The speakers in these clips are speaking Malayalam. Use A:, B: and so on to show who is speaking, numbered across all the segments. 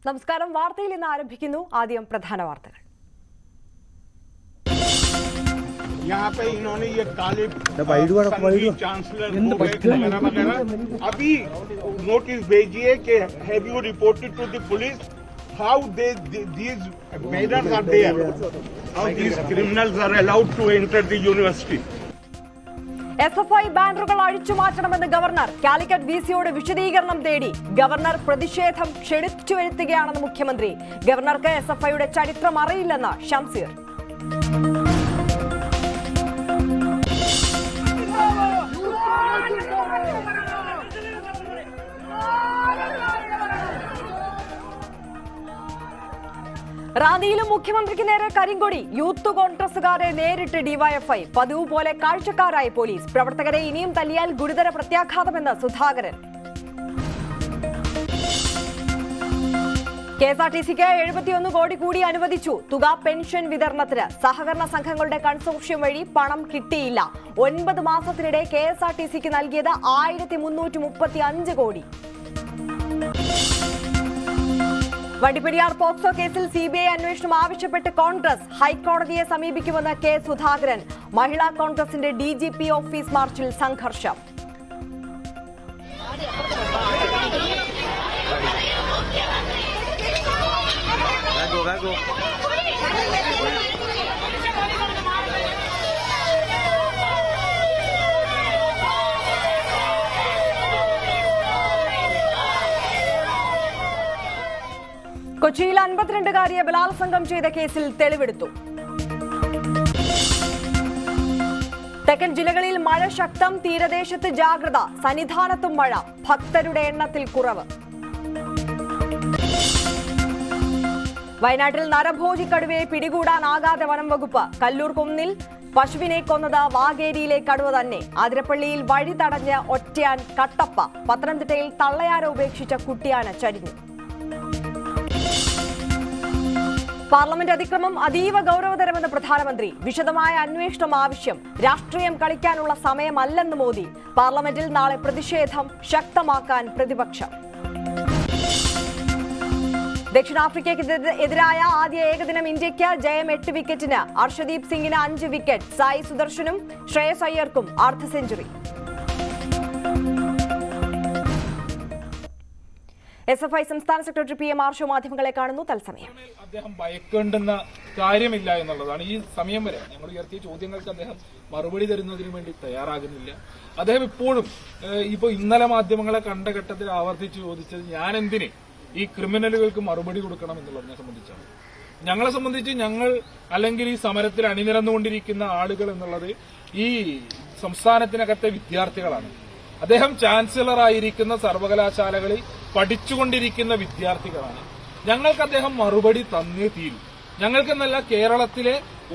A: നമസ്കാരം. വാർത്തയിൽ ഇന്ന് ആരംഭിക്കുന്നു. ആദ്യം പ്രധാന വാർത്തകൾ.
B: यहाँ पे इन्होंने ये काले चांसलर अभी नोटिस भेजिए कि have you reported to the police how these measures are there, how these criminals are allowed to enter the university.
A: SFI ബാനറുകൾ അഴിച്ചുമാറ്റണമെന്ന് ഗവർണർ. കാലിക്കറ്റ് VCയോട് വിശദീകരണം തേടി. ഗവർണർ പ്രതിഷേധം ക്ഷണിച്ചു വരുത്തുകയാണെന്ന് മുഖ്യമന്ത്രി. ഗവർണർക്ക് SFIയുടെ ചരിത്രം അറിയില്ലെന്ന് ഷംസീർ. റാന്നിയിലും മുഖ്യമന്ത്രിക്ക് നേരെ കരിങ്കൊടി. യൂത്ത് കോൺഗ്രസുകാരെ നേരിട്ട് ഡിവൈഎഫ്ഐ. പതിവ് പോലെ കാഴ്ചക്കാരായി പോലീസ്. പ്രവർത്തകരെ ഇനിയും തല്ലിയാൽ ഗുരുതര പ്രത്യാഘാതമെന്ന് സുധാകരൻ. KSRTCക്ക് 71 കോടി കൂടി അനുവദിച്ചു. തുക പെൻഷൻ വിതരണത്തിന്. സഹകരണ സംഘങ്ങളുടെ കൺസോർഷ്യം വഴി പണം കിട്ടിയില്ല. 9 മാസത്തിനിടെ KSRTCക്ക് നൽകിയത് 1335 കോടി. വണ്ടിപ്പെരിയാർ പോക്സോ കേസിൽ CBI അന്വേഷണം ആവശ്യപ്പെട്ട് കോൺഗ്രസ്. ഹൈക്കോടതിയെ സമീപിക്കുമെന്ന് കെ സുധാകരൻ. മഹിളാ കോൺഗ്രസിന്റെ DGP ഓഫീസ് മാർച്ചിൽ സംഘർഷം. കൊച്ചിയിൽ 52കാരിയെ ബലാത്സംഗം ചെയ്ത കേസിൽ തെളിവെടുത്തു. തെക്കൻ ജില്ലകളിൽ മഴ ശക്തം. തീരദേശത്ത് ജാഗ്രത. സന്നിധാനത്തും മഴ. ഭക്തരുടെ എണ്ണത്തിൽ കുറവ്. വയനാട്ടിൽ നരഭോജി കടുവയെ പിടികൂടാനാകാതെ വനം വകുപ്പ്. കല്ലൂർ കുന്നിൽ പശുവിനെ കൊന്നത് വാഗേരിയിലെ കടുവ തന്നെ. ആതിരപ്പള്ളിയിൽ വഴി തടഞ്ഞ് ഒറ്റയാൻ കട്ടപ്പ. പത്തനംതിട്ടയിൽ തള്ളയാര ഉപേക്ഷിച്ച കുട്ടിയാന ചരിഞ്ഞു. പാർലമെന്റ് അതിക്രമം അതീവ ഗൌരവതരമെന്ന് പ്രധാനമന്ത്രി. വിശദമായ അന്വേഷണം ആവശ്യം. രാഷ്ട്രീയം കളിക്കാനുള്ള സമയമല്ലെന്ന് മോദി. പാർലമെന്റിൽ നാളെ പ്രതിഷേധം ശക്തമാക്കാൻ പ്രതിപക്ഷം. ദക്ഷിണാഫ്രിക്കയ്ക്കെതിരായ ആദ്യ ഏകദിനം ഇന്ത്യയ്ക്ക് ജയം. 8 വിക്കറ്റിന്. അർഷദീപ് സിംഗിന് 5 വിക്കറ്റ്. സായി സുദർശനും ശ്രേയസ് അയ്യർക്കും അർദ്ധ സെഞ്ചുറി. SFI സംസ്ഥാന സെക്രട്ടറി PM ആർഷോ മാധ്യമങ്ങളെ കാണുന്നു. തത്സമയം.
C: അദ്ദേഹം ഭയക്കേണ്ടുന്ന കാര്യമില്ല എന്നുള്ളതാണ്. ഈ സമയം വരെ ഞങ്ങൾ ഉയർത്തിയ ചോദ്യങ്ങൾക്ക് അദ്ദേഹം മറുപടി തരുന്നതിന് വേണ്ടി തയ്യാറാകുന്നില്ല. അദ്ദേഹം ഇപ്പോഴും ഇന്നലെ മാധ്യമങ്ങളെ കണ്ട ഘട്ടത്തിൽ ആവർത്തിച്ച് ചോദിച്ചത് ഞാൻ എന്തിന് ഈ ക്രിമിനലുകൾക്ക് മറുപടി കൊടുക്കണം എന്നുള്ളതിനെ സംബന്ധിച്ചാണ്. ഞങ്ങളെ സംബന്ധിച്ച് ഞങ്ങൾ അല്ലെങ്കിൽ ഈ സമരത്തിൽ അണിനിരന്നുകൊണ്ടിരിക്കുന്ന ആളുകൾ എന്നുള്ളത് ഈ സംസ്ഥാനത്തിനകത്തെ വിദ്യാർത്ഥികളാണ്. അദ്ദേഹം ചാൻസലറായിരിക്കുന്ന സർവകലാശാലകളിൽ പഠിച്ചുകൊണ്ടിരിക്കുന്ന വിദ്യാർത്ഥികളാണ്. ഞങ്ങൾക്ക് അദ്ദേഹം മറുപടി തന്നേ തീരും. ഞങ്ങൾക്കെന്നല്ല, കേരളത്തിലെ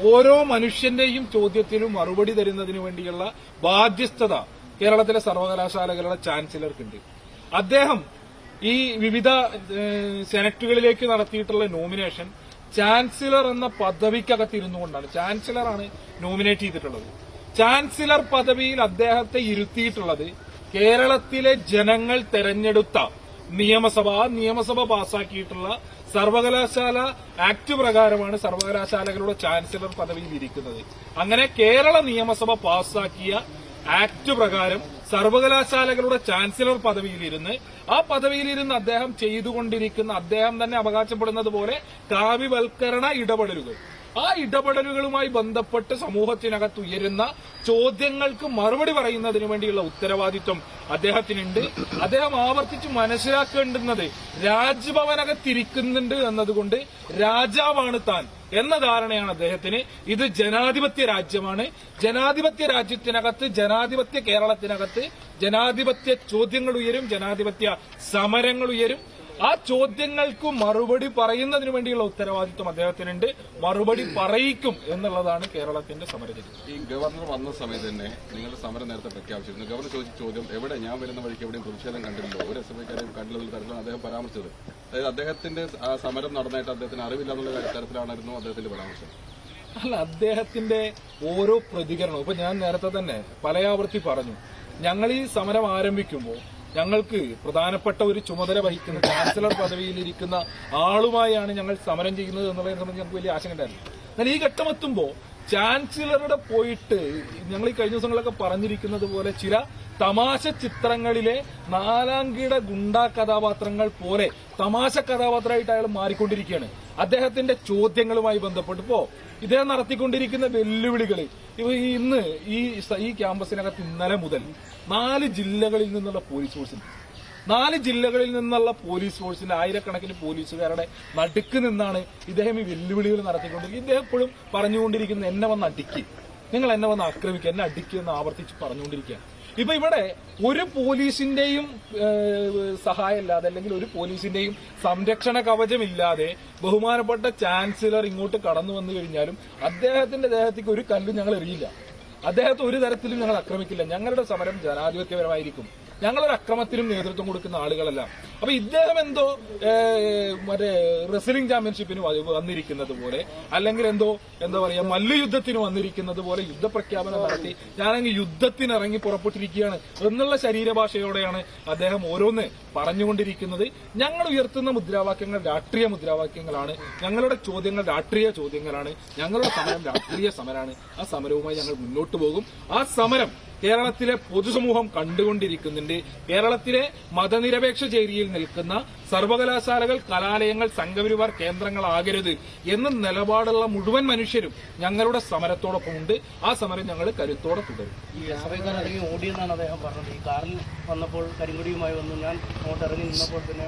C: ഓരോ മനുഷ്യന്റെയും ചോദ്യത്തിലും മറുപടി തരുന്നതിന് വേണ്ടിയുള്ള ബാധ്യസ്ഥത കേരളത്തിലെ സർവകലാശാലകളുടെ ചാൻസലർക്കുണ്ട്. അദ്ദേഹം ഈ വിവിധ സെനറ്റുകളിലേക്ക് നടത്തിയിട്ടുള്ള നോമിനേഷൻ ചാൻസലർ എന്ന പദവിക്കകത്തിരുന്നു കൊണ്ടാണ്. ചാൻസലറാണ് നോമിനേറ്റ് ചെയ്തിട്ടുള്ളത്. ചാൻസലർ പദവിയിൽ അദ്ദേഹത്തെ ഇരുത്തിയിട്ടുള്ളത് കേരളത്തിലെ ജനങ്ങൾ തെരഞ്ഞെടുത്ത നിയമസഭ പാസാക്കിയിട്ടുള്ള സർവകലാശാല ആക്ട് പ്രകാരമാണ് സർവകലാശാലകളുടെ ചാൻസലർ പദവിയിൽ ഇരിക്കുന്നത്. അങ്ങനെ കേരള നിയമസഭ പാസാക്കിയ ആക്ട് പ്രകാരം സർവകലാശാലകളുടെ ചാൻസലർ പദവിയിലിരുന്ന് ആ പദവിയിലിരുന്ന് അദ്ദേഹം ചെയ്തുകൊണ്ടിരിക്കുന്ന, അദ്ദേഹം തന്നെ അവകാശപ്പെടുന്നത് പോലെ കാവ്യവൽക്കരണ ഇടപെടലുകൾ, ആ ഇടപെടലുകളുമായി ബന്ധപ്പെട്ട് സമൂഹത്തിനകത്ത് ഉയരുന്ന ചോദ്യങ്ങൾക്ക് മറുപടി പറയുന്നതിന് വേണ്ടിയുള്ള ഉത്തരവാദിത്വം അദ്ദേഹത്തിനുണ്ട്. അദ്ദേഹം ആവർത്തിച്ച് മനസ്സിലാക്കേണ്ടുന്നത് രാജ്ഭവനകത്തിരിക്കുന്നുണ്ട് എന്നതുകൊണ്ട് രാജാവാണ് താൻ എന്ന ധാരണയാണ് അദ്ദേഹത്തിന്. ഇത് ജനാധിപത്യ രാജ്യമാണ്. ജനാധിപത്യ രാജ്യത്തിനകത്ത്, ജനാധിപത്യ കേരളത്തിനകത്ത് ജനാധിപത്യ ചോദ്യങ്ങൾ ഉയരും, ജനാധിപത്യ സമരങ്ങൾ ഉയരും. ആ ചോദ്യങ്ങൾക്ക് മറുപടി പറയുന്നതിന് വേണ്ടിയുള്ള ഉത്തരവാദിത്വം അദ്ദേഹത്തിനുണ്ട്. മറുപടി പറയിക്കും എന്നുള്ളതാണ് കേരളത്തിന്റെ സമരചരിത്രം.
D: ഈ ഗവർണർ വന്ന സമയത്ത് തന്നെ നിങ്ങൾ സമരം നേരത്തെ പ്രഖ്യാപിച്ചിരുന്നു. ഗവർണർ ചോദിച്ച ചോദ്യം, എവിടെ ഞാൻ വരുന്ന വഴിക്ക് എവിടെയും പ്രതിഷേധം കണ്ടിട്ടുണ്ടോ, ഒരു SFIക്കാരെയും കണ്ടില്ലെന്നുള്ള തരത്തിലാണ് അദ്ദേഹം പരാമർശിച്ചത്. അതായത് അദ്ദേഹത്തിന്റെ സമരം നടന്നായിട്ട് അദ്ദേഹത്തിന് അറിവില്ല എന്നുള്ള തരത്തിലായിരുന്നു അദ്ദേഹത്തിന്റെ പരാമർശം.
C: അല്ല, അദ്ദേഹത്തിന്റെ ഓരോ പ്രതികരണവും ഇപ്പൊ ഞാൻ നേരത്തെ തന്നെ പലയാവർത്തി പറഞ്ഞു. ഞങ്ങൾ ഈ സമരം ആരംഭിക്കുമ്പോൾ ഞങ്ങൾക്ക് പ്രധാനപ്പെട്ട ഒരു ചുമതല വഹിക്കുന്ന ചാൻസലർ പദവിയിലിരിക്കുന്ന ആളുമായാണ് ഞങ്ങൾ സമരം ചെയ്യുന്നത് എന്നുള്ളതിനെ സംബന്ധിച്ച് ഞങ്ങൾക്ക് വലിയ ആശങ്ക ഉണ്ടായിരുന്നു. എന്നാൽ ഈ ഘട്ടമെത്തുമ്പോൾ ചാൻസലറുടെ പോയിട്ട് ഞങ്ങൾ ഈ കഴിഞ്ഞ ദിവസങ്ങളൊക്കെ പറഞ്ഞിരിക്കുന്നത് പോലെ ചില തമാശ ചിത്രങ്ങളിലെ നാലാംകിട ഗുണ്ടാ കഥാപാത്രങ്ങൾ പോലെ തമാശ കഥാപാത്രമായിട്ട് അയാൾ മാറിക്കൊണ്ടിരിക്കുകയാണ്. അദ്ദേഹത്തിന്റെ ചോദ്യങ്ങളുമായി ബന്ധപ്പെട്ടിപ്പോ ഇദ്ദേഹം നടത്തിക്കൊണ്ടിരിക്കുന്ന വെല്ലുവിളികൾ ഇന്ന് ഈ ക്യാമ്പസിനകത്ത് ഇന്നലെ മുതൽ 4 ജില്ലകളിൽ നിന്നുള്ള പോലീസ് ഫോഴ്സിന് 4 ജില്ലകളിൽ നിന്നുള്ള പോലീസ് ഫോഴ്സിന്റെ ആയിരക്കണക്കിന് പോലീസുകാരുടെ നടുക്ക് നിന്നാണ് ഇദ്ദേഹം ഈ വെല്ലുവിളികൾ നടത്തിക്കൊണ്ടിരിക്കുന്നത്. ഇദ്ദേഹം എപ്പോഴും പറഞ്ഞുകൊണ്ടിരിക്കുന്നത് എന്നെ വന്ന് അടിക്കുക, നിങ്ങൾ എന്നെ വന്ന് ആക്രമിക്കുക, എന്നെ അടിക്കുക എന്ന് ആവർത്തിച്ച് പറഞ്ഞുകൊണ്ടിരിക്കുക. ഇപ്പൊ ഇവിടെ ഒരു പോലീസിന്റെയും സഹായമില്ലാതെ അല്ലെങ്കിൽ ഒരു പോലീസിന്റെയും സംരക്ഷണ കവചമില്ലാതെ ബഹുമാനപ്പെട്ട ചാൻസലർ ഇങ്ങോട്ട് കടന്നു വന്നു കഴിഞ്ഞാലും അദ്ദേഹത്തിന്റെ ദേഹത്തേക്ക് ഒരു കല്ലും ഞങ്ങൾ എറിയില്ല. അദ്ദേഹത്തെ ഒരു തരത്തിലും ഞങ്ങൾ ആക്രമിക്കില്ല. ഞങ്ങളുടെ സമരം ജനാധിപത്യപരമായിരിക്കും. ഞങ്ങളൊരു അക്രമത്തിനും നേതൃത്വം കൊടുക്കുന്ന ആളുകളല്ല. അപ്പൊ ഇദ്ദേഹം എന്തോ മറ്റേ റെസ്ലിംഗ് ചാമ്പ്യൻഷിപ്പിന് വന്നിരിക്കുന്നത് പോലെ അല്ലെങ്കിൽ എന്താ പറയാ മല്ലുയുദ്ധത്തിന് വന്നിരിക്കുന്നത് പോലെ യുദ്ധപ്രഖ്യാപനം നടത്തി ഞാനങ്ങ് യുദ്ധത്തിനിറങ്ങി പുറപ്പെട്ടിരിക്കുകയാണ് എന്നുള്ള ശരീരഭാഷയോടെയാണ് അദ്ദേഹം ഓരോന്ന് പറഞ്ഞുകൊണ്ടിരിക്കുന്നത്. ഞങ്ങൾ ഉയർത്തുന്ന മുദ്രാവാക്യങ്ങൾ രാഷ്ട്രീയ മുദ്രാവാക്യങ്ങളാണ്. ഞങ്ങളുടെ ചോദ്യങ്ങൾ രാഷ്ട്രീയ ചോദ്യങ്ങളാണ്. ഞങ്ങളുടെ സമരം രാഷ്ട്രീയ സമരമാണ്. ആ സമരവുമായി ഞങ്ങൾ മുന്നോട്ട് പോകും. ആ സമരം കേരളത്തിലെ പൊതുസമൂഹം കണ്ടുകൊണ്ടിരിക്കുന്നുണ്ട്. കേരളത്തിലെ മതനിരപേക്ഷ ചേരിയിൽ നിൽക്കുന്ന സർവകലാശാലകൾ, കലാലയങ്ങൾ സംഘപരിവാർ കേന്ദ്രങ്ങളാകരുത് എന്ന നിലപാടുള്ള മുഴുവൻ മനുഷ്യരും ഞങ്ങളുടെ സമരത്തോടൊപ്പമുണ്ട്. ആ സമരം ഞങ്ങൾ കരുത്തോടെ തുടരും.
E: ഈ എസ്എഫ്ഐക്കാർ ഇറങ്ങി ഓടിയെന്നാണ് അദ്ദേഹം പറഞ്ഞത്. ഈ കാറിൽ വന്നപ്പോൾ കരിങ്കൊടിയുമായി വന്നു, ഞാൻ അങ്ങോട്ട് ഇറങ്ങി നിന്നപ്പോൾ തന്നെ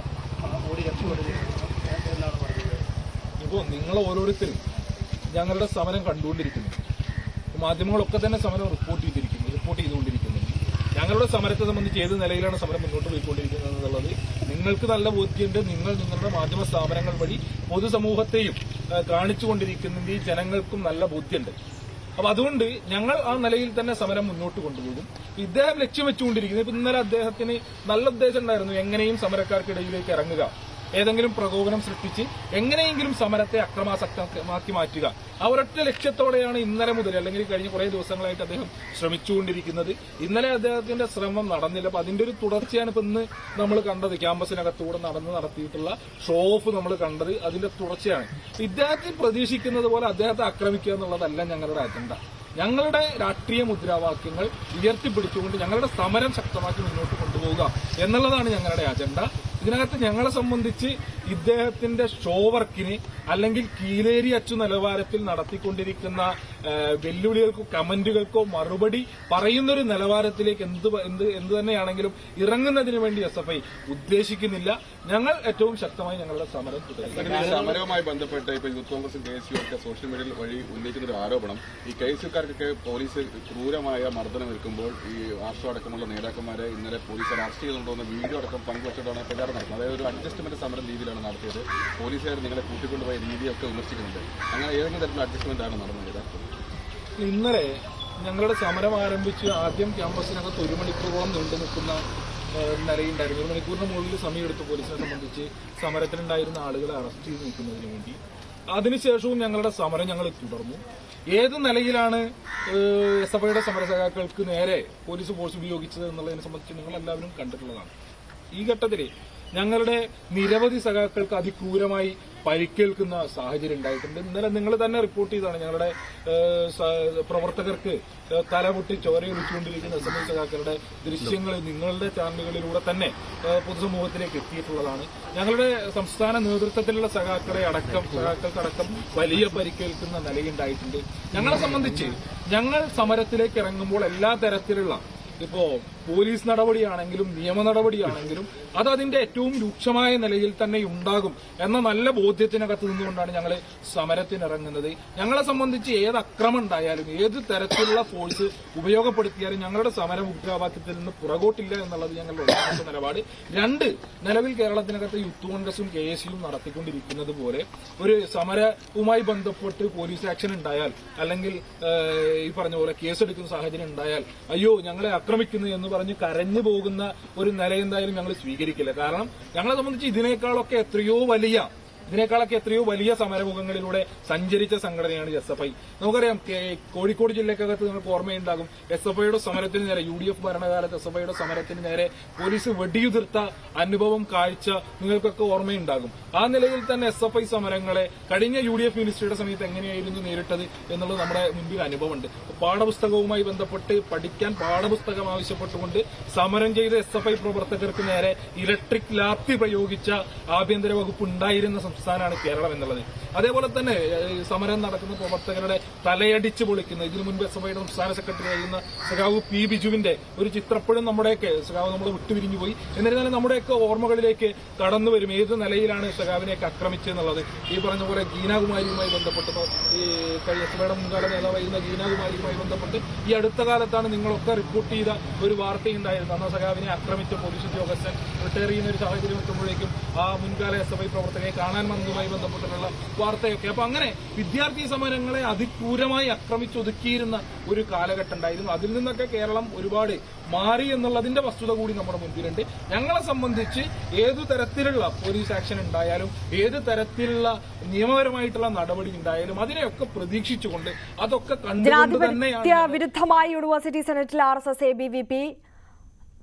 E: ഓടി രക്ഷപ്പെടുന്നു എന്നാണ് പറഞ്ഞത്.
C: ഇപ്പോൾ നിങ്ങൾ ഓരോരുത്തരും ഞങ്ങളുടെ സമരം കണ്ടുകൊണ്ടിരിക്കുന്നു. മാധ്യമങ്ങളൊക്കെ തന്നെ സമരം റിപ്പോർട്ട് ചെയ്തുകൊണ്ടിരിക്കുന്നുണ്ട്. ഞങ്ങളുടെ സമരത്തെ സംബന്ധിച്ച് ഏത് നിലയിലാണ് സമരം മുന്നോട്ട് പോയിക്കൊണ്ടിരിക്കുന്നത് എന്നുള്ളത് നിങ്ങൾക്ക് നല്ല ബോധ്യമുണ്ട്. നിങ്ങൾ നിങ്ങളുടെ മാധ്യമ സ്ഥാപനങ്ങൾ വഴി പൊതുസമൂഹത്തെയും കാണിച്ചുകൊണ്ടിരിക്കുന്നുണ്ട്. ഈ ജനങ്ങൾക്കും നല്ല ബോധ്യമുണ്ട്. അപ്പൊ അതുകൊണ്ട് ഞങ്ങൾ ആ നിലയിൽ തന്നെ സമരം മുന്നോട്ട് കൊണ്ടുപോകും. ഇദ്ദേഹം ലക്ഷ്യം വെച്ചുകൊണ്ടിരിക്കുന്നത് ഇപ്പൊ ഇന്നലെ അദ്ദേഹത്തിന് നല്ല ഉദ്ദേശം ഉണ്ടായിരുന്നു, എങ്ങനെയും സമരക്കാർക്കിടയിലേക്ക് ഇറങ്ങുക, ഏതെങ്കിലും പ്രകോപനം സൃഷ്ടിച്ച് എങ്ങനെയെങ്കിലും സമരത്തെ അക്രമാസക്തമാക്കി മാറ്റുക. ആ ഒരൊറ്റ ലക്ഷ്യത്തോടെയാണ് ഇന്നലെ മുതൽ അല്ലെങ്കിൽ കഴിഞ്ഞ കുറെ ദിവസങ്ങളായിട്ട് അദ്ദേഹം ശ്രമിച്ചുകൊണ്ടിരിക്കുന്നത്. ഇന്നലെ അദ്ദേഹത്തിന്റെ ശ്രമം നടന്നില്ല. അപ്പൊ അതിന്റെ ഒരു തുടർച്ചയാണ് ഇപ്പൊ ഇന്ന് നമ്മൾ കണ്ടത്. ക്യാമ്പസിനകത്തൂടെ നടത്തിയിട്ടുള്ള ഷോ ഓഫ് നമ്മൾ കണ്ടത് അതിന്റെ തുടർച്ചയാണ്. ഇദ്ദേഹത്തെ പ്രതീക്ഷിക്കുന്നത് പോലെ അദ്ദേഹത്തെ ആക്രമിക്കുക എന്നുള്ളതല്ല ഞങ്ങളുടെ അജണ്ട. ഞങ്ങളുടെ രാഷ്ട്രീയ മുദ്രാവാക്യങ്ങൾ ഉയർത്തിപ്പിടിച്ചുകൊണ്ട് ഞങ്ങളുടെ സമരം ശക്തമാക്കി മുന്നോട്ട് കൊണ്ടുപോവുക എന്നുള്ളതാണ് ഞങ്ങളുടെ അജണ്ട. ഇതിനകത്ത് ഞങ്ങളെ സംബന്ധിച്ച് ഇദ്ദേഹത്തിന്റെ ഷോ വർക്കിന് അല്ലെങ്കിൽ കീലേരി അച്ചു നിലവാരത്തിൽ നടത്തിക്കൊണ്ടിരിക്കുന്ന വെല്ലുവിളികൾക്കോ കമന്റുകൾക്കോ മറുപടി പറയുന്നൊരു നിലവാരത്തിലേക്ക് എന്ത് തന്നെയാണെങ്കിലും ഇറങ്ങുന്നതിന് വേണ്ടി എസ്എഫ്ഐ ഉദ്ദേശിക്കുന്നില്ല. ഞങ്ങൾ ഏറ്റവും ശക്തമായി ഞങ്ങളുടെ സമരം തുടരും.
D: സമരവുമായി ബന്ധപ്പെട്ട് ഇപ്പൊ യൂത്ത് കോൺഗ്രസും KSU ഒക്കെ സോഷ്യൽ മീഡിയയിൽ വഴി ഉന്നയിക്കുന്ന ഒരു ആരോപണം, ഈ KSUക്കാർക്കൊക്കെ പോലീസ് ക്രൂരമായ മർദ്ദനം ഏൽക്കുമ്പോൾ ഈ ആർഷോ അടക്കമുള്ള നേതാക്കന്മാരെ ഇന്നലെ പോലീസ് അറസ്റ്റ് ചെയ്തുകൊണ്ടുവന്ന വീഡിയോ അടക്കം പങ്കുവച്ചിട്ടാണ് പ്രചാരണം നടത്തുന്നത്. അതായത് ഒരു അഡ്ജസ്റ്റ്മെന്റ് സമരം രീതിയിലാണ് നടത്തിയത്. പോലീസുകാർ നിങ്ങളെ കൂട്ടിക്കൊണ്ടുപോയ രീതിയൊക്കെ വിമർശിക്കുന്നുണ്ട്. അങ്ങനെ ഏതെങ്കിലും തരത്തിലുള്ള അഡ്ജസ്റ്റ്മെന്റ് ആണ് നടന്നത് യഥാർത്ഥത്തിൽ?
C: ഇന്നലെ ഞങ്ങളുടെ സമരം ആരംഭിച്ച് ആദ്യം ക്യാമ്പസിനകത്ത് 1 മണിക്കൂറോളം നീണ്ടു നിൽക്കുന്ന നിലയുണ്ടായിരുന്നു. 1 മണിക്കൂറിന് മുകളിൽ സമയമെടുത്ത് പോലീസിനെ സംബന്ധിച്ച് സമരത്തിലുണ്ടായിരുന്ന ആളുകളെ അറസ്റ്റ് ചെയ്ത് നിൽക്കുന്നതിന് വേണ്ടി. അതിനുശേഷവും ഞങ്ങളുടെ സമരം ഞങ്ങൾ തുടർന്നു. ഏത് നിലയിലാണ് എസ്എഫ്ഐയുടെ സമരസഖാക്കൾക്ക് നേരെ പോലീസ് ഫോഴ്സ് ഉപയോഗിച്ചത് എന്നുള്ളതിനെ സംബന്ധിച്ച് നിങ്ങൾ എല്ലാവരും കണ്ടിട്ടുള്ളതാണ്. ഈ ഘട്ടത്തിൽ ഞങ്ങളുടെ നിരവധി സഖാക്കൾക്ക് അതിക്രൂരമായി പരിക്കേൽക്കുന്ന സാഹചര്യം ഉണ്ടായിട്ടുണ്ട്. ഇന്നലെ നിങ്ങൾ തന്നെ റിപ്പോർട്ട് ചെയ്തതാണ്. ഞങ്ങളുടെ പ്രവർത്തകർക്ക് തലപൊട്ടി ചോരയൊലിച്ചുകൊണ്ടിരിക്കുന്ന എസ്എഫ്ഐ സഖാക്കളുടെ ദൃശ്യങ്ങൾ നിങ്ങളുടെ ചാനലുകളിലൂടെ തന്നെ പൊതുസമൂഹത്തിലേക്ക് എത്തിയിട്ടുള്ളതാണ്. ഞങ്ങളുടെ സംസ്ഥാന നേതൃത്വത്തിലുള്ള സഖാക്കൾക്കടക്കം വലിയ പരിക്കേൽക്കുന്ന നിലയുണ്ടായിട്ടുണ്ട്. ഞങ്ങളെ സംബന്ധിച്ച് ഞങ്ങൾ സമരത്തിലേക്ക് ഇറങ്ങുമ്പോൾ എല്ലാ തരത്തിലുള്ള ഇപ്പോ പോലീസ് നടപടിയാണെങ്കിലും നിയമ നടപടിയാണെങ്കിലും അത് അതിന്റെ ഏറ്റവും രൂക്ഷമായ നിലയിൽ തന്നെ ഉണ്ടാകും എന്ന നല്ല ബോധ്യത്തിനകത്ത് നിന്നുകൊണ്ടാണ് ഞങ്ങൾ സമരത്തിനിറങ്ങുന്നത്. ഞങ്ങളെ സംബന്ധിച്ച് ഏത് അക്രമം ഉണ്ടായാലും ഏത് തരത്തിലുള്ള ഫോഴ്സ് ഉപയോഗപ്പെടുത്തിയാലും ഞങ്ങളുടെ സമര മുദ്രാവാക്യത്തിൽ നിന്ന് പുറകോട്ടില്ല എന്നുള്ളത് ഞങ്ങളുടെ ഒന്നാമത്തെ നിലപാട്. 2, നിലവിൽ കേരളത്തിനകത്ത് യൂത്ത് കോൺഗ്രസും KSUവും നടത്തിക്കൊണ്ടിരിക്കുന്നത് പോലെ ഒരു സമരവുമായി ബന്ധപ്പെട്ട് പോലീസ് ആക്ഷൻ ഉണ്ടായാൽ അല്ലെങ്കിൽ ഈ പറഞ്ഞ പോലെ കേസെടുക്കുന്ന സാഹചര്യം ഉണ്ടായാൽ അയ്യോ ഞങ്ങളെ ആക്രമിക്കുന്നു എന്ന് പറഞ്ഞ് കരഞ്ഞു പോകുന്ന ഒരു നില എന്തായാലും ഞങ്ങൾ സ്വീകരിക്കില്ല. കാരണം ഞങ്ങളെ സംബന്ധിച്ച് ഇതിനേക്കാളൊക്കെ എത്രയോ വലിയ ഇതിനേക്കാളൊക്കെ എത്രയോ വലിയ സമരമുഖങ്ങളിലൂടെ സഞ്ചരിച്ച സംഘടനയാണ് SFI. നമുക്കറിയാം കോഴിക്കോട് ജില്ലക്കകത്ത് നിങ്ങൾക്ക് ഓർമ്മയുണ്ടാകും, SFIയുടെ സമരത്തിന് നേരെ UDF ഭരണകാലത്ത് SFIയുടെ സമരത്തിന് നേരെ പോലീസ് വെടിയുതിർത്ത അനുഭവം കാഴ്ച നിങ്ങൾക്കൊക്കെ ഓർമ്മയുണ്ടാകും. ആ നിലയിൽ തന്നെ SFI സമരങ്ങളെ കഴിഞ്ഞ UDF മിനിസ്ട്രിയുടെ സമയത്ത് എങ്ങനെയായിരുന്നു നേരിട്ടത് എന്നുള്ളത് നമ്മുടെ മുൻപിൽ അനുഭവമുണ്ട്. പാഠപുസ്തകവുമായി ബന്ധപ്പെട്ട് പഠിക്കാൻ പാഠപുസ്തകം ആവശ്യപ്പെട്ടുകൊണ്ട് സമരം ചെയ്ത SFI പ്രവർത്തകർക്ക് നേരെ ഇലക്ട്രിക് ലാത്തി പ്രയോഗിച്ച ആഭ്യന്തര വകുപ്പ് ഉണ്ടായിരുന്ന സംസ്ഥാനമാണ് കേരളം എന്നുള്ളത്. അതേപോലെ തന്നെ സമരം നടക്കുന്ന പ്രവർത്തകരുടെ തലയടിച്ച് പൊളിക്കുന്ന, ഇതിനു മുൻപ് SFIയുടെ സംസ്ഥാന സെക്രട്ടറി ആയിരുന്ന സഖാവ് P. ബിജുവിന്റെ ഒരു ചിത്രപ്പഴും നമ്മുടെയൊക്കെ സഖാവ് നമ്മളെ വിട്ടുപിരിഞ്ഞു പോയി. എന്നിരുന്നാലും നമ്മുടെയൊക്കെ ഓർമ്മകളിലേക്ക് കടന്നു വരും ഏത് നിലയിലാണ് സഖാവിനെയൊക്കെ ആക്രമിച്ചെന്നുള്ളത്. ഈ പറഞ്ഞ പോലെ ഗീനാകുമാരിയുമായി ബന്ധപ്പെട്ട്, ഈ SFIയുടെ മുൻകാല നേതാവായിരുന്ന ഗീനാകുമാരിയുമായി ബന്ധപ്പെട്ട് ഈ അടുത്ത കാലത്താണ് നിങ്ങളൊക്കെ റിപ്പോർട്ട് ചെയ്ത ഒരു വാർത്തയുണ്ടായിരുന്നു. അന്ന് സഖാവിനെ ആക്രമിച്ച പോലീസ് ഉദ്യോഗസ്ഥൻ റിട്ടയർ ചെയ്യുന്ന ഒരു സാഹചര്യം എത്തുമ്പോഴേക്കും ആ മുൻകാല SFI പ്രവർത്തകരെ കാണാൻ വന്നതുമായി ബന്ധപ്പെട്ടിട്ടുള്ള വാർത്തയൊക്കെ. അപ്പൊ അങ്ങനെ വിദ്യാർത്ഥി സമരങ്ങളെ അതിക്രൂരമായി ആക്രമിച്ചൊതുക്കിയിരുന്ന ഒരു കാലഘട്ടം ഉണ്ടായിരുന്നു. അതിൽ നിന്നൊക്കെ കേരളം ഒരുപാട് മാറി എന്നുള്ളതിന്റെ വസ്തുത കൂടി നമ്മുടെ മുൻപിലുണ്ട്. ഞങ്ങളെ സംബന്ധിച്ച് ഏതു തരത്തിലുള്ള പോലീസ് ആക്ഷൻ ഉണ്ടായാലും ഏത് തരത്തിലുള്ള നിയമപരമായിട്ടുള്ള നടപടി ഉണ്ടായാലും അതിനെയൊക്കെ പ്രതീക്ഷിച്ചുകൊണ്ട് അതൊക്കെ കണ്ടുകൊണ്ട് തന്നെയാണ്
A: വിരുദ്ധമായി യൂണിവേഴ്സിറ്റി സെനറ്റിൽ RSS ABVP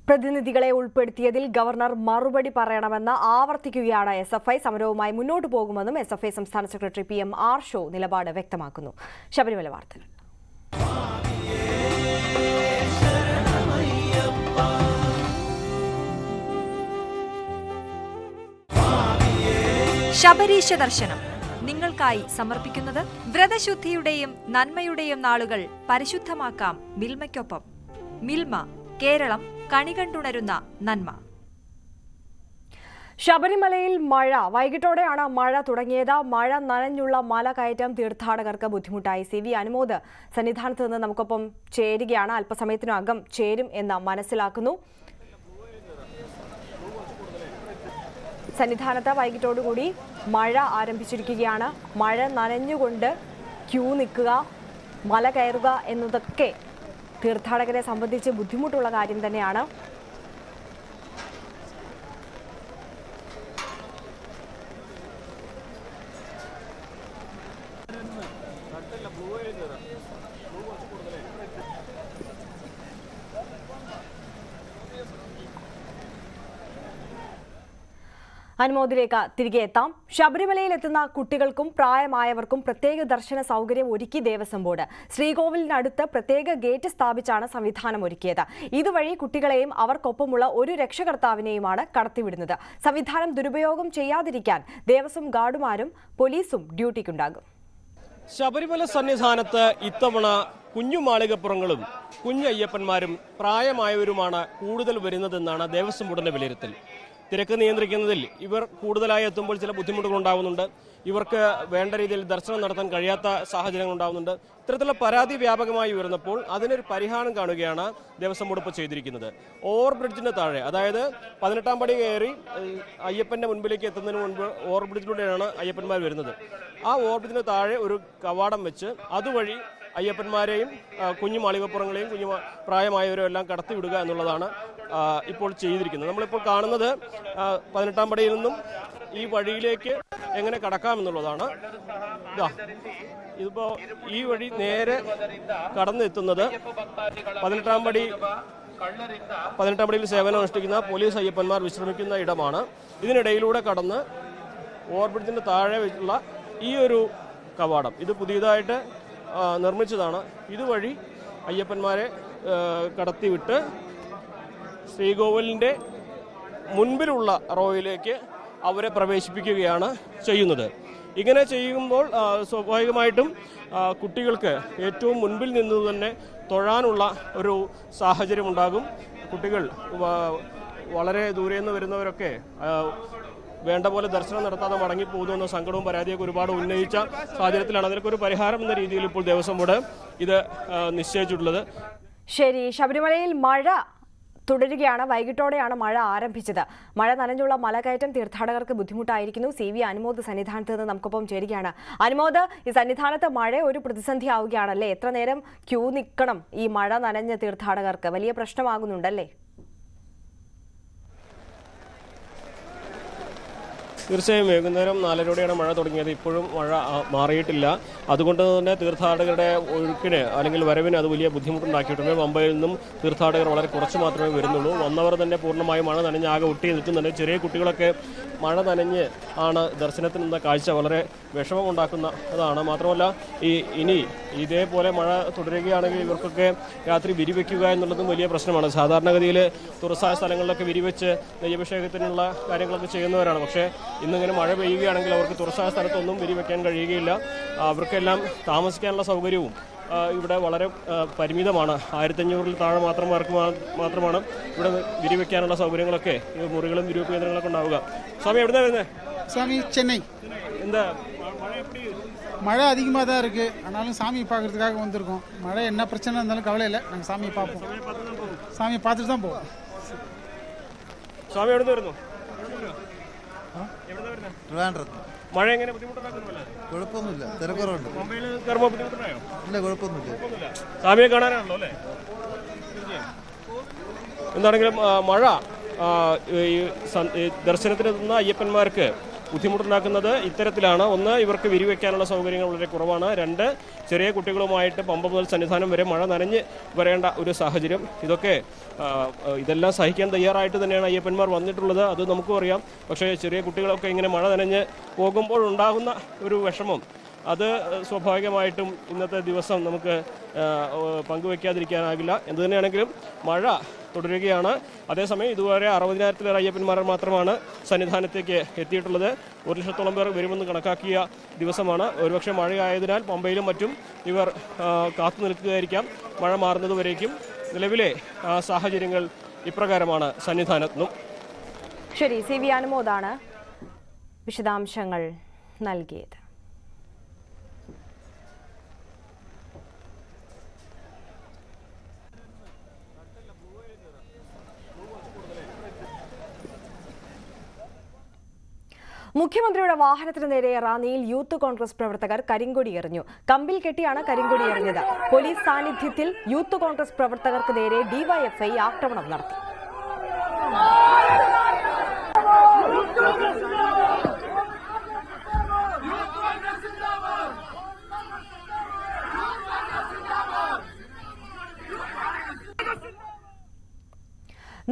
A: പ്രതിനിധികളെ ഉൾപ്പെടുത്തിയതിൽ ഗവർണർ മറുപടി പറയണമെന്ന് ആവർത്തിക്കുകയാണ് SFI. സമരവുമായി മുന്നോട്ടു പോകുമെന്നും SFI സംസ്ഥാന സെക്രട്ടറി PM ആർഷോ നിലപാട് വ്യക്തമാക്കുന്നു. ശബരിമല വാർത്തകൾ.
F: ശബരീശ ദർശനം നിങ്ങൾക്കായി സമർപ്പിക്കുന്നത് വ്രതശുദ്ധിയുടെയും നന്മയുടെയും നാളുകൾ പരിശുദ്ധമാക്കാം മിൽമയ്ക്കൊപ്പം. മിൽമ, കേരളം കണികണ്ടുണരുന്ന നന്മ.
A: ശബരിമലയിൽ മഴ. വൈകിട്ടോടെയാണ് മഴ തുടങ്ങിയത്. മഴ നനഞ്ഞുള്ള മല കയറ്റം തീർത്ഥാടകർക്ക് ബുദ്ധിമുട്ടായി. CV അനുമോദ് സന്നിധാനത്ത് നിന്ന് നമുക്കൊപ്പം ചേരുകയാണ്. അല്പസമയത്തിനകം ചേരും എന്ന് മനസ്സിലാക്കുന്നു. സന്നിധാനത്ത് വൈകിട്ടോടുകൂടി മഴ ആരംഭിച്ചിരിക്കുകയാണ്. മഴ നനഞ്ഞുകൊണ്ട് ക്യൂ നിൽക്കുക, മല കയറുക എന്നതൊക്കെ തീർത്ഥാടകരെ സംബന്ധിച്ച് ബുദ്ധിമുട്ടുള്ള കാര്യം തന്നെയാണ്. അനുമോദിലേക്ക് തിരികെ എത്താം. ശബരിമലയിൽ എത്തുന്ന കുട്ടികൾക്കും പ്രായമായവർക്കും പ്രത്യേക ദർശന സൗകര്യം ഒരുക്കി ദേവസ്വം ബോർഡ്. ശ്രീകോവിലിനടുത്ത് പ്രത്യേക ഗേറ്റ് സ്ഥാപിച്ചാണ് സംവിധാനം ഒരുക്കിയത്. ഇതുവഴി കുട്ടികളെയും അവർക്കൊപ്പമുള്ള ഒരു രക്ഷകർത്താവിനെയുമാണ് കടത്തിവിടുന്നത്. സംവിധാനം ദുരുപയോഗം ചെയ്യാതിരിക്കാൻ ദേവസ്വം ഗാർഡുമാരും പോലീസും ഡ്യൂട്ടിക്കുണ്ടാകും.
G: ശബരിമല സന്നിധാനത്ത് ഇത്തവണ കുഞ്ഞുമാളികപ്പുറങ്ങളും കുഞ്ഞയ്യപ്പന്മാരും പ്രായമായവരുമാണ് കൂടുതൽ വരുന്നതെന്നാണ് ദേവസ്വം ബോർഡിന്റെ വിലയിരുത്തൽ. തിരക്ക് നിയന്ത്രിക്കുന്നതിൽ ഇവർ കൂടുതലായി എത്തുമ്പോൾ ചില ബുദ്ധിമുട്ടുകൾ ഉണ്ടാകുന്നുണ്ട്. ഇവർക്ക് വേണ്ട രീതിയിൽ ദർശനം നടത്താൻ കഴിയാത്ത സാഹചര്യങ്ങൾ ഉണ്ടാകുന്നുണ്ട്. ഇത്തരത്തിലുള്ള പരാതി വ്യാപകമായി ഉയർന്നപ്പോൾ അതിനൊരു പരിഹാരം കാണുകയാണ് ദേവസ്വം ബോർഡ് ഇപ്പോൾ ചെയ്തിരിക്കുന്നത്. ഓവർ ബ്രിഡ്ജിന് താഴെ, അതായത് 18ാം പടി കയറി അയ്യപ്പന്റെ മുൻപിലേക്ക് എത്തുന്നതിന് മുൻപ് ഓവർ ബ്രിഡ്ജിലൂടെയാണ് അയ്യപ്പന്മാർ വരുന്നത്. ആ ഓവർ ബ്രിഡ്ജിന് താഴെ ഒരു കവാടം വെച്ച് അതുവഴി അയ്യപ്പന്മാരെയും കുഞ്ഞു മാളികപ്പുറങ്ങളെയും പ്രായമായവരെയും എല്ലാം കടത്തിവിടുക എന്നുള്ളതാണ് ഇപ്പോൾ ചെയ്തിരിക്കുന്നത്. നമ്മളിപ്പോൾ കാണുന്നത് 18ാം പടിയിൽ നിന്നും ഈ വഴിയിലേക്ക് എങ്ങനെ കടക്കാമെന്നുള്ളതാണ്. ഇതിപ്പോ ഈ വഴി നേരെ കടന്നെത്തുന്നത് 18ാം പടിയിൽ സേവനം അനുഷ്ഠിക്കുന്ന പോലീസ് അയ്യപ്പന്മാർ വിശ്രമിക്കുന്ന ഇടമാണ്. ഇതിനിടയിലൂടെ കടന്ന് ഓവർബ്രിഡ്ജിന്റെ താഴെ വെച്ചുള്ള ഈ ഒരു കവാടം, ഇത് പുതിയതായിട്ട് നിർമ്മിച്ചതാണ്. ഇതുവഴി അയ്യപ്പന്മാരെ കടത്തിവിട്ട് ശ്രീകോവിലിന്റെ മുൻപിലുള്ള റോയിലേക്ക് അവരെ പ്രവേശിപ്പിക്കുകയാണ് ചെയ്യുന്നത്. ഇങ്ങനെ ചെയ്യുമ്പോൾ സ്വാഭാവികമായിട്ടും കുട്ടികൾക്ക് ഏറ്റവും മുൻപിൽ നിന്ന് തന്നെ തൊഴാനുള്ള ഒരു സാഹചര്യം ഉണ്ടാകും. കുട്ടികൾ വളരെ ദൂരെ നിന്ന് വരുന്നവരൊക്കെ വേണ്ട പോലെ ദർശനം നടത്താതെ മടങ്ങിപ്പോകുന്നു എന്ന സങ്കടവും പരാതിയൊക്കെ ഒരുപാട് ഉന്നയിച്ച സാഹചര്യത്തിലാണ് അതിനൊക്കെ ഒരു പരിഹാരം എന്ന രീതിയിൽ ഇപ്പോൾ ദേവസ്വം ബോർഡ് ഇത് നിശ്ചയിച്ചിട്ടുള്ളത്.
A: ശരി, ശബരിമലയിൽ മഴ തുടരുകയാണ്. വൈകിട്ടോടെയാണ് മഴ ആരംഭിച്ചത്. മഴ നനഞ്ഞുള്ള മലകയറ്റം തീർത്ഥാടകർക്ക് ബുദ്ധിമുട്ടായിരിക്കുന്നു. CV അനുമോദ് സന്നിധാനത്ത് നിന്ന് നമുക്കൊപ്പം ചേരുകയാണ്. അനുമോദ്, ഈ സന്നിധാനത്ത് മഴ ഒരു പ്രതിസന്ധി ആവുകയാണല്ലേ? എത്ര നേരം ക്യൂ നിൽക്കണം ഈ മഴ നനഞ്ഞ തീർത്ഥാടകർക്ക്? വലിയ പ്രശ്നമാകുന്നുണ്ടല്ലേ?
G: തീർച്ചയായും വൈകുന്നേരം 4:30യോടെയാണ് മഴ തുടങ്ങിയത്. ഇപ്പോഴും മഴ മാറിയിട്ടില്ല. അതുകൊണ്ട് തന്നെ തീർത്ഥാടകരുടെ ഒഴുക്കിന് അല്ലെങ്കിൽ വരവിന് അത് വലിയ ബുദ്ധിമുട്ടുണ്ടാക്കിയിട്ടുണ്ട്. പമ്പയിൽ നിന്നും തീർത്ഥാടകർ വളരെ കുറച്ച് മാത്രമേ വരുന്നുള്ളൂ. വന്നവർ തന്നെ പൂർണ്ണമായും മഴ നനഞ്ഞ് ആകെ ഒട്ടി നിൽക്കുന്നുണ്ട്. ചെറിയ കുട്ടികളൊക്കെ മഴ നനഞ്ഞ് ആണ് ദർശനത്തിന് നിന്ന കാഴ്ച വളരെ വിഷമമുണ്ടാക്കുന്നതാണ്. മാത്രമല്ല ഇനി ഇതേപോലെ മഴ തുടരുകയാണെങ്കിൽ ഇവർക്കൊക്കെ രാത്രി വിരിവെക്കുക എന്നുള്ളതും വലിയ പ്രശ്നമാണ്. സാധാരണഗതിയിൽ തുറസായ സ്ഥലങ്ങളിലൊക്കെ വിരിവെച്ച് നെയ്യഭിഷേകത്തിനുള്ള കാര്യങ്ങളൊക്കെ ചെയ്യുന്നവരാണ്. പക്ഷേ ഇന്നിങ്ങനെ മഴ പെയ്യുകയാണെങ്കിൽ അവർക്ക് തുറസായ സ്ഥലത്തൊന്നും വിരിവെക്കാൻ കഴിയുകയില്ല. അവർക്കെല്ലാം താമസിക്കാനുള്ള സൗകര്യവും ഇവിടെ വളരെ പരിമിതമാണ്. 1500-ൽ താഴെ മാത്രമാണ് ഇവിടെ വിരിവെക്കാനുള്ള സൗകര്യങ്ങളൊക്കെ മുറികളും വിരിവെപ്പ് കേന്ദ്രങ്ങളൊക്കെ ഉണ്ടാവുക. സ്വാമി എവിടെ വരുന്നത്?
H: சாமி சென்னை.
G: എന്താ
H: மழை அதிகமாக தான் இருக்குது. ஆனாலும் சாமியை பார்க்கறதுக்காக வந்திருக்கோம். மழை என்ன பிரச்சனை இருந்தாலும் கவலை இல்லை, நாங்கள் சாமியை பார்ப்போம். சாமியை பார்த்துட்டு தான் போவோம்.
G: സ്വാമി എവിടെ വരുന്നു? മഴ എങ്ങനെ ബുദ്ധിമുട്ടുണ്ടാക്കുന്നില്ല?
I: കുഴപ്പമൊന്നുമില്ല, തിരക്കുറവുണ്ട്.
G: മുംബൈയിൽ കയറുമ്പോൾ ബുദ്ധിമുട്ടുണ്ടായോ?
I: ഇല്ല, കുഴപ്പമൊന്നുമില്ല.
G: സ്വാമിയെ കാണാനാണല്ലോ അല്ലേ? എന്താണെങ്കിലും മഴ ഈ ദർശനത്തിനെത്തുന്ന അയ്യപ്പന്മാർക്ക് ബുദ്ധിമുട്ടുണ്ടാക്കുന്നത് ഇത്തരത്തിലാണ്. ഒന്ന്, ഇവർക്ക് വിരിവെക്കാനുള്ള സൗകര്യങ്ങൾ വളരെ കുറവാണ്. 2, ചെറിയ കുട്ടികളുമായിട്ട് പമ്പ മുതൽ സന്നിധാനം വരെ മഴ നനഞ്ഞ് വരേണ്ട ഒരു സാഹചര്യം. ഇതെല്ലാം സഹിക്കാൻ തയ്യാറായിട്ട് തന്നെയാണ് അയ്യപ്പന്മാർ വന്നിട്ടുള്ളത്, അത് നമുക്കും അറിയാം. പക്ഷേ ചെറിയ കുട്ടികളൊക്കെ ഇങ്ങനെ മഴ നനഞ്ഞ് പോകുമ്പോഴുണ്ടാകുന്ന ഒരു വിഷമം അത് സ്വാഭാവികമായിട്ടും ഇന്നത്തെ ദിവസം നമുക്ക് പങ്കുവയ്ക്കാതിരിക്കാനാകില്ല. എന്തു തന്നെയാണെങ്കിലും മഴ തുടരുകയാണ്. അതേസമയം ഇതുവരെ 60,000-ലേറെ അയ്യപ്പന്മാർ മാത്രമാണ് സന്നിധാനത്തേക്ക് എത്തിയിട്ടുള്ളത്. 1,00,000-ഓളം പേർ വരുമെന്ന് കണക്കാക്കിയ ദിവസമാണ്. ഒരുപക്ഷെ മഴയായതിനാൽ പമ്പയിലും മറ്റും ഇവർ കാത്തു നിൽക്കുകയായിരിക്കാം മഴ മാറുന്നതുവരേക്കും. നിലവിലെ സാഹചര്യങ്ങൾ ഇപ്രകാരമാണ് സന്നിധാനത്തും.
A: ശരി, CV അനുമോദാണ് വിശദാംശങ്ങൾ നൽകിയത്. മുഖ്യമന്ത്രിയുടെ വാഹനത്തിന് നേരെ റാന്നിയിൽ യൂത്ത് കോൺഗ്രസ് പ്രവർത്തകർ കരിങ്കൊടി എറിഞ്ഞു. കമ്പിൽ കെട്ടിയാണ് കരിങ്കൊടി എറിഞ്ഞത്. പോലീസ് സാന്നിധ്യത്തിൽ യൂത്ത് കോൺഗ്രസ് പ്രവർത്തകർക്ക് നേരെ ഡിവൈഎഫ്ഐ ആക്രമണം നടത്തി.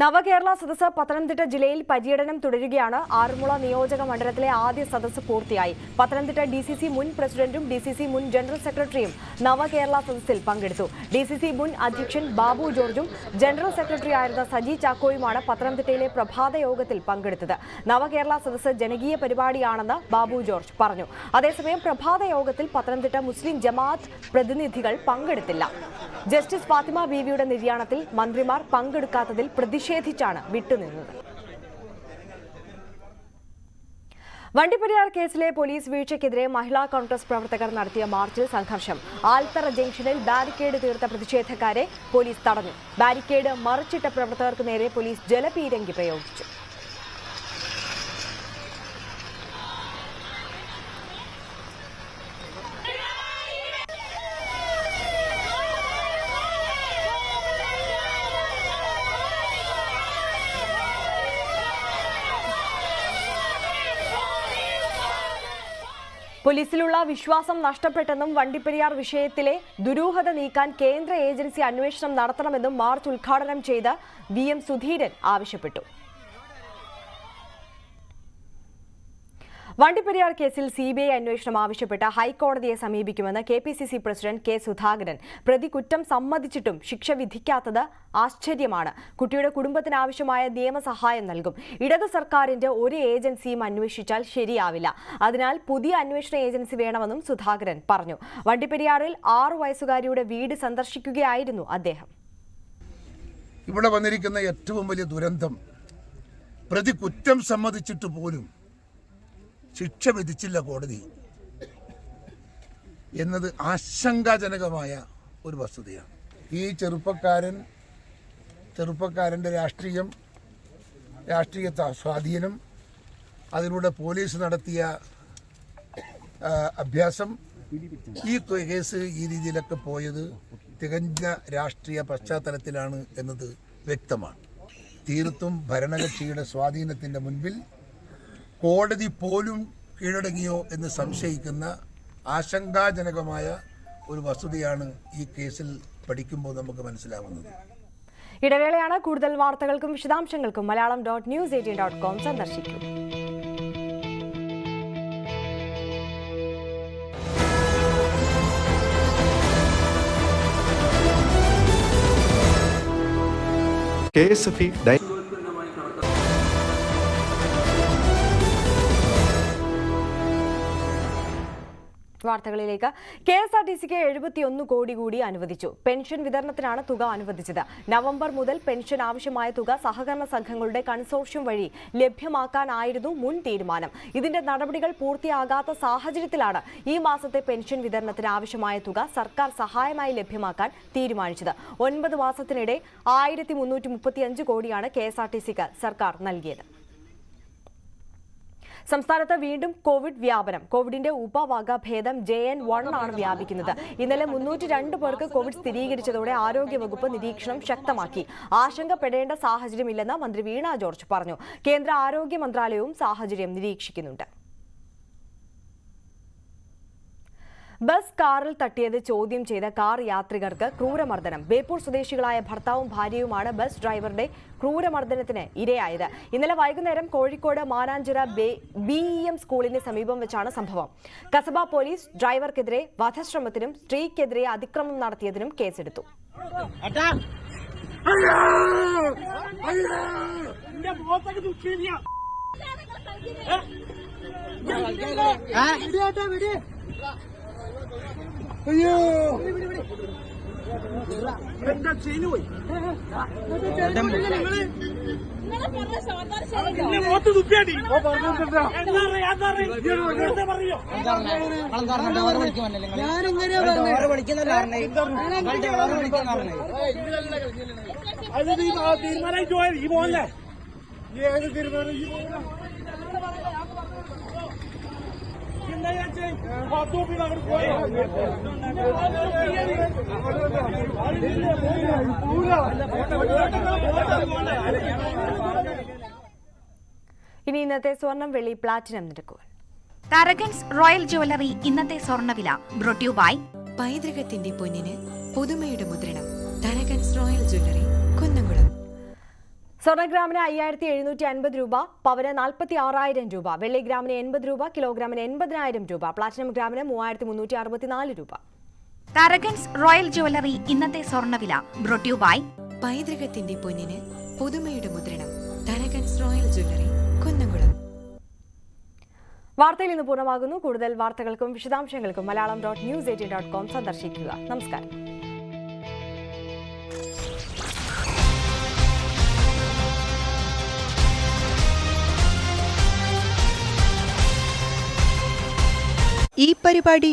A: നവകേരള സദസ്സ് പത്തനംതിട്ട ജില്ലയിൽ പര്യടനം തുടരുകയാണ്. ആറന്മുള നിയോജക മണ്ഡലത്തിലെ ആദ്യ സദസ്സ് പൂർത്തിയായി. പത്തനംതിട്ട DCC മുൻ പ്രസിഡന്റും DCC മുൻ ജനറൽ സെക്രട്ടറിയും നവകേരള സദസ്സിൽ പങ്കെടുത്തു. DCC മുൻ അധ്യക്ഷൻ ബാബു ജോർജും ജനറൽ സെക്രട്ടറി ആയിരുന്ന സജി ചാക്കോയുമാണ് പത്തനംതിട്ടയിലെ പ്രഭാത യോഗത്തിൽ പങ്കെടുത്തത്. നവകേരള സദസ്സ് ജനകീയ പരിപാടിയാണെന്ന് ബാബു ജോർജ് പറഞ്ഞു. അതേസമയം പ്രഭാത യോഗത്തിൽ പത്തനംതിട്ട മുസ്ലിം ജമാഅത്ത് പ്രതിനിധികൾ പങ്കെടുത്തില്ല. ജസ്റ്റിസ് ഫാത്തിമ ബീവിയുടെ നിര്യാണത്തിൽ മന്ത്രിമാർ പങ്കെടുക്കാത്തതിൽ പ്രതിഷേധിച്ചാണ് വിട്ടുനിന്നത്. വണ്ടിപ്പെരിയാർ കേസിലെ പോലീസ് വീഴ്ചയ്ക്കെതിരെ മഹിളാ കോൺഗ്രസ് പ്രവർത്തകർ നടത്തിയ മാർച്ചിൽ സംഘർഷം. ആൽത്തറ ജംഗ്ഷനിൽ ബാരിക്കേഡ് തീർത്ത പ്രതിഷേധക്കാരെ പോലീസ് തടഞ്ഞു. ബാരിക്കേഡ് മറിച്ചിട്ട പ്രവർത്തകർക്ക് നേരെ പോലീസ് ജലപീരങ്കി പ്രയോഗിച്ചു. പോലീസിലുള്ള വിശ്വാസം നഷ്ടപ്പെട്ടെന്നും വണ്ടിപ്പെരിയാർ വിഷയത്തിലെ ദുരൂഹത നീക്കാൻ കേന്ദ്ര ഏജൻസി അന്വേഷണം നടത്തണമെന്നും മാർച്ച് ഉദ്ഘാടനം ചെയ്ത VM സുധീരൻ ആവശ്യപ്പെട്ടു. വണ്ടിപ്പെരിയാർ കേസിൽ CBI അന്വേഷണം ആവശ്യപ്പെട്ട ഹൈക്കോടതിയെ സമീപിക്കുമെന്ന് KPCC പ്രസിഡന്റ് K സുധാകരൻ. പ്രതി കുറ്റം സമ്മതിച്ചിട്ടും ശിക്ഷ വിധിക്കാത്തത് ആശ്ചര്യമാണ്. കുട്ടിയുടെ കുടുംബത്തിന് ആവശ്യമായ നിയമസഹായം നൽകും. ഇടതു സർക്കാരിന്റെ ഒരു ഏജൻസിയും അന്വേഷിച്ചാൽ ശരിയാവില്ല. അതിനാൽ പുതിയ അന്വേഷണ ഏജൻസി വേണമെന്നും സുധാകരൻ പറഞ്ഞു. വണ്ടിപ്പെരിയാറിൽ 6 വയസ്സുകാരിയുടെ വീട് സന്ദർശിക്കുകയായിരുന്നു അദ്ദേഹം.
J: ഇവിടെ വന്നിരിക്കുന്ന ഏറ്റവും വലിയ ദുരന്തം പ്രതി കുറ്റം സമ്മതിച്ചിട്ട് പോലും ശിക്ഷ വിധിച്ചില്ല കോടതി എന്നത് ആശങ്കാജനകമായ ഒരു വസ്തുതയാണ്. ഈ ചെറുപ്പക്കാരൻ്റെ രാഷ്ട്രീയ സ്വാധീനം, അതിലൂടെ പോലീസ് നടത്തിയ അഭ്യാസം, ഈ കേസ് ഈ രീതിയിലൊക്കെ പോയത് തികഞ്ഞ രാഷ്ട്രീയ പശ്ചാത്തലത്തിലാണ് എന്നത് വ്യക്തമാണ്. തീർത്തും ഭരണകക്ഷിയുടെ സ്വാധീനത്തിൻ്റെ മുൻപിൽ കോടതി പോലും കീഴടങ്ങിയോ എന്ന് സംശയിക്കുന്ന ആശങ്കാജനകമായ ഒരു വസ്തുതയാണ് ഈ കേസിൽ പഠിക്കുമ്പോൾ നമുക്ക് മനസ്സിലാവുന്നത്.
A: ഇടവേളയാണ്. കൂടുതൽ വാർത്തകൾക്കും വിശദാംശങ്ങൾക്കും malayalam.news18.com സന്ദർശിക്കും.
K: KSFE
A: വാർത്തകളിലേക്ക്. KSRTCക്ക് 71 കോടി കൂടി അനുവദിച്ചു. പെൻഷൻ വിതരണത്തിനാണ് തുക അനുവദിച്ചത്. നവംബർ മുതൽ പെൻഷൻ ആവശ്യമായ തുക സഹകരണ സംഘങ്ങളുടെ കൺസോർഷ്യം വഴി ലഭ്യമാക്കാനായിരുന്നു മുൻ തീരുമാനം. ഇതിന്റെ നടപടികൾ പൂർത്തിയാകാത്ത സാഹചര്യത്തിലാണ് ഈ മാസത്തെ പെൻഷൻ വിതരണത്തിന് ആവശ്യമായ തുക സർക്കാർ സഹായമായി ലഭ്യമാക്കാൻ തീരുമാനിച്ചത്. 9 മാസത്തിനിടെ 1335 കോടിയാണ് KSRTCക്ക് സർക്കാർ നൽകിയത്. സംസ്ഥാനത്ത് വീണ്ടും കോവിഡ് വ്യാപനം. കോവിഡിന്റെ ഉപവകഭേദം JN1 ആണ് വ്യാപിക്കുന്നത്. ഇന്നലെ 302 പേർക്ക് കോവിഡ് സ്ഥിരീകരിച്ചതോടെ ആരോഗ്യവകുപ്പ് നിരീക്ഷണം ശക്തമാക്കി. ആശങ്കപ്പെടേണ്ട സാഹചര്യമില്ലെന്ന് മന്ത്രി വീണ ജോർജ് പറഞ്ഞു. കേന്ദ്ര ആരോഗ്യ മന്ത്രാലയവും സാഹചര്യം നിരീക്ഷിക്കുന്നുണ്ട്. ബസ് കാറിൽ തട്ടിയത് ചോദ്യം ചെയ്ത കാർ യാത്രികർക്ക് ക്രൂരമർദ്ദനം. ബേപ്പൂർ സ്വദേശികളായ ഭർത്താവും ഭാര്യയുമാണ് ബസ് ഡ്രൈവറുടെ ക്രൂരമർദ്ദനത്തിന് ഇരയായത്. ഇന്നലെ വൈകുന്നേരം കോഴിക്കോട് മാനാഞ്ചിറ BEM സ്കൂളിന് സമീപം വെച്ചാണ് സംഭവം. കസബ പോലീസ് ഡ്രൈവർക്കെതിരെ വധശ്രമത്തിനും സ്ത്രീക്കെതിരെ അതിക്രമം നടത്തിയതിനും കേസെടുത്തു.
H: അയ്യോ തീരുമാനമായി ഈ പോകല്ലേ ഏത് തീരുമാനം ഈ പോകുന്ന
A: ഇനി ഇന്നത്തെ സ്വർണം വെള്ളി പ്ലാറ്റിനം നിരക്കുകൾ.
L: കരകൻസ് റോയൽ ജ്വല്ലറി ഇന്നത്തെ സ്വർണ്ണവില ബ്രോട്ട് യു ബൈ
M: പൈതൃകത്തിന്റെ പൊന്നിന് പുതുമയുടെ മുദ്രണം. കരകൻസ് റോയൽ ജ്വല്ലറി, കുന്നംകുളം.
A: സ്വർണ്ണഗ്രാമിന് 5750 രൂപ, പവന് 46,000 രൂപ, വെള്ളി ഗ്രാമിന് 80 രൂപ, കിലോഗ്രാമിന് 80,000 രൂപ, പ്ലാറ്റിനം ഗ്രാമിന് 3364 രൂപ.
L: കരകൻസ് റോയൽ ജ്വല്ലറി ഇന്നത്തെ സ്വർണ്ണവില ബ്രോട്ട് യു ബൈ
M: പൈതൃകത്തിന്റെ പൊന്നിന് പുതുമയുടെ മുദ്രണം. കരകൻസ് റോയൽ ജ്വല്ലറി, കുന്നംകുളം.
A: വാർത്തയിൽ ഇന്ന് പൂർണ്ണമാകുന്നു. കൂടുതൽ വാർത്തകൾക്കും വിശദാംശങ്ങൾക്കും malayalam.news18.com സന്ദർശിക്കുക. നമസ്കാരം.
M: ഈ പരിപാടി